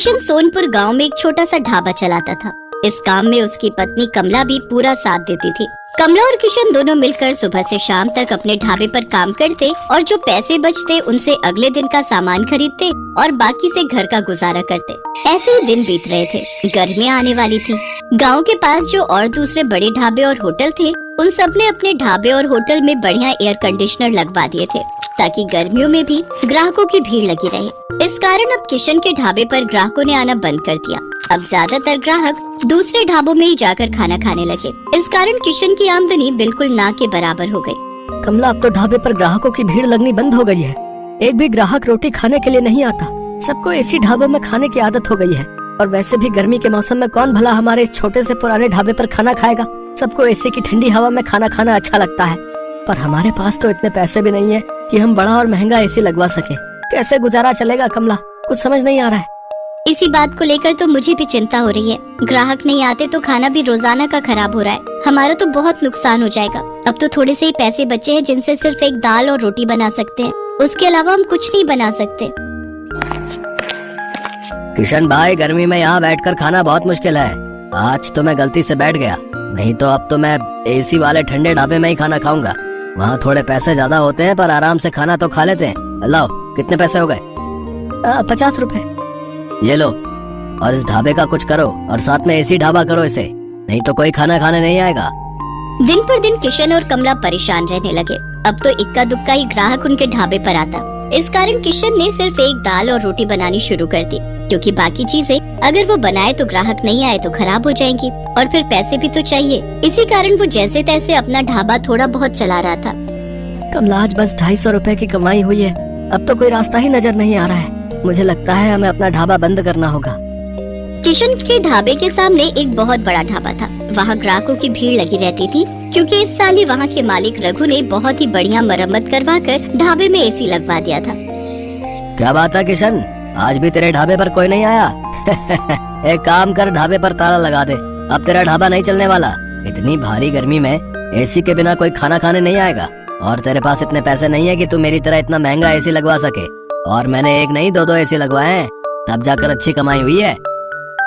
किशन सोनपुर गांव में एक छोटा सा ढाबा चलाता था। इस काम में उसकी पत्नी कमला भी पूरा साथ देती थी। कमला और किशन दोनों मिलकर सुबह से शाम तक अपने ढाबे पर काम करते और जो पैसे बचते उनसे अगले दिन का सामान खरीदते और बाकी से घर का गुजारा करते। ऐसे ही दिन बीत रहे थे। गर्मियाँ आने वाली थी। गांव के पास जो और दूसरे बड़े ढाबे और होटल थे, उन सब ने अपने ढाबे और होटल में बढ़िया एयर कंडीशनर लगवा दिए थे ताकि गर्मियों में भी ग्राहकों की भीड़ लगी रहे। इस कारण अब किशन के ढाबे पर ग्राहकों ने आना बंद कर दिया। अब ज्यादातर ग्राहक दूसरे ढाबों में ही जाकर खाना खाने लगे। इस कारण किशन की आमदनी बिल्कुल ना के बराबर हो गई। कमला, अब तो ढाबे पर ग्राहकों की भीड़ लगनी बंद हो गई है। एक भी ग्राहक रोटी खाने के लिए नहीं आता। सबको ऐसी ढाबों में खाने की आदत हो गई है। और वैसे भी गर्मी के मौसम में कौन भला हमारे इस छोटे से पुराने ढाबे पर खाना खाएगा। सबको एसी की ठंडी हवा में खाना खाना अच्छा लगता है, पर हमारे पास तो इतने पैसे भी नहीं है कि हम बड़ा और महंगा एसी लगवा सके। कैसे गुजारा चलेगा कमला, कुछ समझ नहीं आ रहा है। इसी बात को लेकर तो मुझे भी चिंता हो रही है। ग्राहक नहीं आते तो खाना भी रोजाना का खराब हो रहा है। हमारा तो बहुत नुकसान हो जाएगा। अब तो थोड़े से ही पैसे बचे हैं जिनसे सिर्फ एक दाल और रोटी बना सकते हैं। उसके अलावा हम कुछ नहीं बना सकते। किशन भाई, गर्मी में यहाँ बैठकर खाना बहुत मुश्किल है। आज तो मैं गलती से बैठ गया, नहीं तो अब तो मैं एसी वाले ठंडे ढाबे में ही खाना खाऊंगा। वहाँ थोड़े पैसे ज्यादा होते हैं पर आराम से खाना तो खा लेते हैं। लाओ, कितने पैसे हो गए? 50 रुपए। ये लो, और इस ढाबे का कुछ करो और साथ में एसी ढाबा करो इसे, नहीं तो कोई खाना खाने नहीं आएगा। दिन पर दिन किशन और कमला परेशान रहने लगे। अब तो इक्का दुक्का ही ग्राहक उनके ढाबे पर आता। इस कारण किशन ने सिर्फ एक दाल और रोटी बनानी शुरू कर दी, क्योंकि बाकी चीजें अगर वो बनाए तो ग्राहक नहीं आए तो खराब हो जाएंगी और फिर पैसे भी तो चाहिए। इसी कारण वो जैसे तैसे अपना ढाबा थोड़ा बहुत चला रहा था। कमला, आज बस 250 रुपए की कमाई हुई है। अब तो कोई रास्ता ही नजर नहीं आ रहा है। मुझे लगता है हमें अपना ढाबा बंद करना होगा। किशन के ढाबे के सामने एक बहुत बड़ा ढाबा था। वहाँ ग्राहकों की भीड़ लगी रहती थी, क्योंकि इस साल ही वहाँ के मालिक रघु ने बहुत ही बढ़िया मरम्मत करवाकर ढाबे में एसी लगवा दिया था। क्या बात है किशन, आज भी तेरे ढाबे पर कोई नहीं आया? एक काम कर, ढाबे पर ताला लगा दे। अब तेरा ढाबा नहीं चलने वाला। इतनी भारी गर्मी में एसी के बिना कोई खाना खाने नहीं आएगा। और तेरे पास इतने पैसे नहीं है कि तू मेरी तरह इतना महंगा एसी लगवा सके। और मैंने एक नहीं दो एसी लगवाए हैं, तब जाकर अच्छी कमाई हुई है।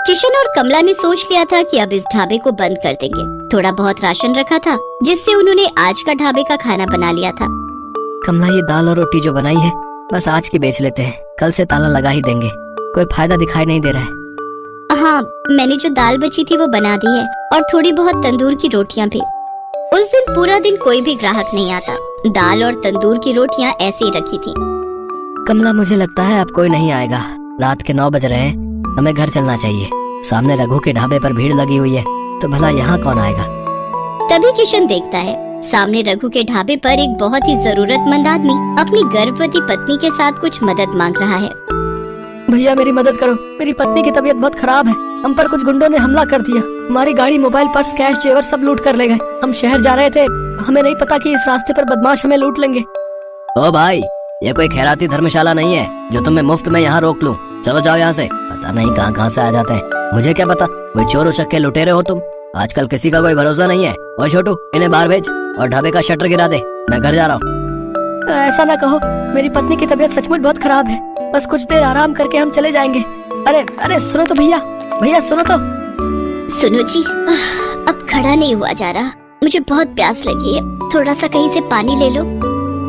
किशन और कमला ने सोच लिया था कि अब इस ढाबे को बंद कर देंगे। थोड़ा बहुत राशन रखा था, जिससे उन्होंने आज का ढाबे का खाना बना लिया था। कमला, ये दाल और रोटी जो बनाई है बस आज की बेच लेते हैं, कल से ताला लगा ही देंगे। कोई फायदा दिखाई नहीं दे रहा है। हाँ, मैंने जो दाल बची थी वो बना दी है और थोड़ी बहुत तंदूर की रोटियाँ भी। उस दिन पूरा दिन कोई भी ग्राहक नहीं आता। दाल और तंदूर की रोटियाँ ऐसे ही रखी थी। कमला, मुझे लगता है अब कोई नहीं आएगा। रात के 9 बज रहे हैं, हमें घर चलना चाहिए। सामने रघु के ढाबे पर भीड़ लगी हुई है, तो भला यहाँ कौन आएगा? तभी किशन देखता है सामने रघु के ढाबे पर एक बहुत ही जरूरतमंद आदमी अपनी गर्भवती पत्नी के साथ कुछ मदद मांग रहा है। भैया, मेरी मदद करो। मेरी पत्नी की तबीयत बहुत खराब है। हम पर कुछ गुंडों ने हमला कर दिया। हमारी गाड़ी, मोबाइल, पर्स, कैश, जेवर सब लूट कर ले गए। हम शहर जा रहे थे, हमें नहीं पता कि इस रास्ते पर बदमाश हमें लूट लेंगे। ओ भाई, ये कोई खैराती धर्मशाला नहीं है जो तुम्हें मुफ्त में यहाँ रोक लूं। चलो जाओ यहाँ से। पता नहीं कहाँ कहाँ से आ जाते हैं, मुझे क्या पता। कोई चोर उचक्के लुटेरे हो तुम। आजकल किसी का कोई भरोसा नहीं है। ओ छोटू, इन्हें बाहर भेज और ढाबे का शटर गिरा दे। मैं घर जा रहा हूँ। ऐसा ना कहो, मेरी पत्नी की तबीयत सचमुच बहुत खराब है। बस कुछ देर आराम करके हम चले जाएंगे। अरे अरे, सुनो तो भैया, भैया सुनो तो। सुनो जी, अब खड़ा नहीं हुआ जा रहा। मुझे बहुत प्यास लगी है, थोड़ा सा कहीं से पानी ले लो।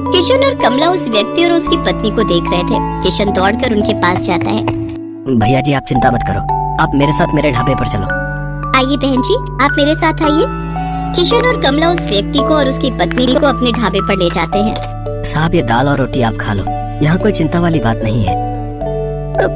किशन और कमला उस व्यक्ति और उसकी पत्नी को देख रहे थे। किशन दौड़कर उनके पास जाता है। भैया जी, आप चिंता मत करो, आप मेरे साथ मेरे ढाबे पर चलो। आइए बहन जी, आप मेरे साथ आइए। किशन और कमला उस व्यक्ति को और उसकी पत्नी को अपने ढाबे पर ले जाते हैं। साहब, ये दाल और रोटी आप खा लो, यहाँ कोई चिंता वाली बात नहीं है।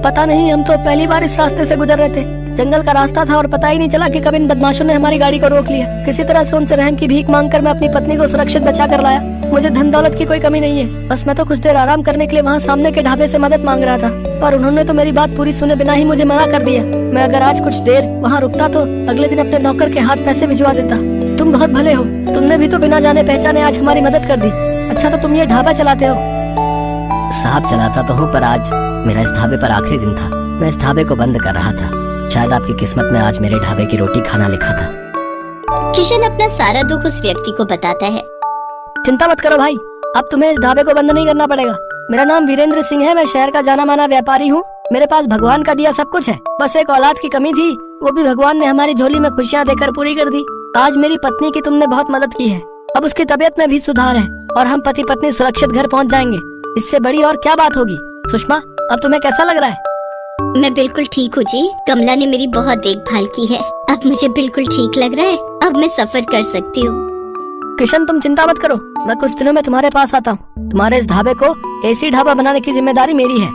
पता नहीं, हम तो पहली बार इस रास्ते से गुजर रहे थे। जंगल का रास्ता था और पता ही नहीं चला कि कब इन बदमाशों ने हमारी गाड़ी को रोक लिया। किसी तरह से उनसे रहम की भीख मांगकर मैं अपनी पत्नी को सुरक्षित बचा कर लाया। मुझे धन दौलत की कोई कमी नहीं है। बस मैं तो कुछ देर आराम करने के लिए वहाँ सामने के ढाबे से मदद मांग रहा था, पर उन्होंने तो मेरी बात पूरी सुने बिना ही मुझे मना कर दिया। मैं अगर आज कुछ देर वहाँ रुकता तो अगले दिन अपने नौकर के हाथ पैसे भिजवा देता। तुम बहुत भले हो, तुमने भी तो बिना जाने पहचाने आज हमारी मदद कर दी। अच्छा, तो तुम ये ढाबा चलाते हो? साहब, चलाता तो हूँ, पर आज मेरा इस ढाबे पर आखिरी दिन था। मैं इस ढाबे को बंद कर रहा था। शायद आपकी किस्मत में आज मेरे ढाबे की रोटी खाना लिखा था। किशन अपना सारा दुख उस व्यक्ति को बताता है। चिंता मत करो भाई, अब तुम्हें इस ढाबे को बंद नहीं करना पड़ेगा। मेरा नाम वीरेंद्र सिंह है, मैं शहर का जाना माना व्यापारी हूँ मेरे पास भगवान का दिया सब कुछ है, बस एक औलाद की कमी थी, वो भी भगवान ने हमारी झोली में खुशियाँ देकर पूरी कर दी। आज मेरी पत्नी की तुमने बहुत मदद की है, अब उसकी तबीयत में भी सुधार है और हम पति पत्नी सुरक्षित घर पहुंच जाएंगे। इससे बड़ी और क्या बात होगी। सुषमा, अब तुम्हें कैसा लग रहा है? मैं बिल्कुल ठीक हूँ जी। कमला ने मेरी बहुत देखभाल की है, अब मुझे बिल्कुल ठीक लग रहा है। अब मैं सफर कर सकती हूँ। किशन, तुम चिंता मत करो, मैं कुछ दिनों में तुम्हारे पास आता हूँ। तुम्हारे इस ढाबे को एसी ढाबा बनाने की जिम्मेदारी मेरी है।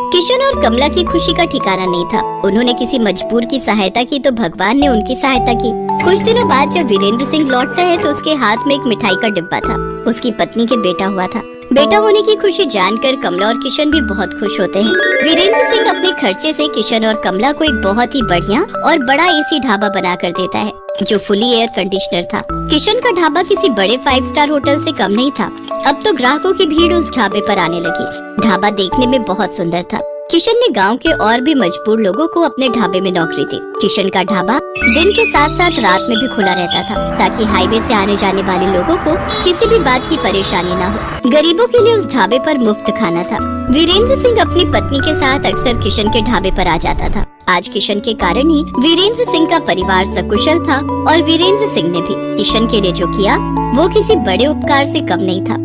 किशन और कमला की खुशी का ठिकाना नहीं था। उन्होंने किसी मजबूर की सहायता की तो भगवान ने उनकी सहायता की। कुछ दिनों बाद जब वीरेंद्र सिंह लौटता है तो उसके हाथ में एक मिठाई का डिब्बा था। उसकी पत्नी के बेटा हुआ था। बेटा होने की खुशी जानकर कमला और किशन भी बहुत खुश होते हैं। वीरेंद्र सिंह अपने खर्चे से किशन और कमला को एक बहुत ही बढ़िया और बड़ा एसी ढाबा बना कर देता है, जो फुली एयर कंडीशनर था। किशन का ढाबा किसी बड़े 5 स्टार होटल से कम नहीं था। अब तो ग्राहकों की भीड़ उस ढाबे पर आने लगी। ढाबा देखने में बहुत सुंदर था। किशन ने गांव के और भी मजबूर लोगों को अपने ढाबे में नौकरी दी। किशन का ढाबा दिन के साथ साथ रात में भी खुला रहता था, ताकि हाईवे से आने जाने वाले लोगों को किसी भी बात की परेशानी न हो। गरीबों के लिए उस ढाबे पर मुफ्त खाना था। वीरेंद्र सिंह अपनी पत्नी के साथ अक्सर किशन के ढाबे पर आ जाता था। आज किशन के कारण ही वीरेंद्र सिंह का परिवार सकुशल था और वीरेंद्र सिंह ने भी किशन के लिए जो किया वो किसी बड़े उपकार से कम नहीं था।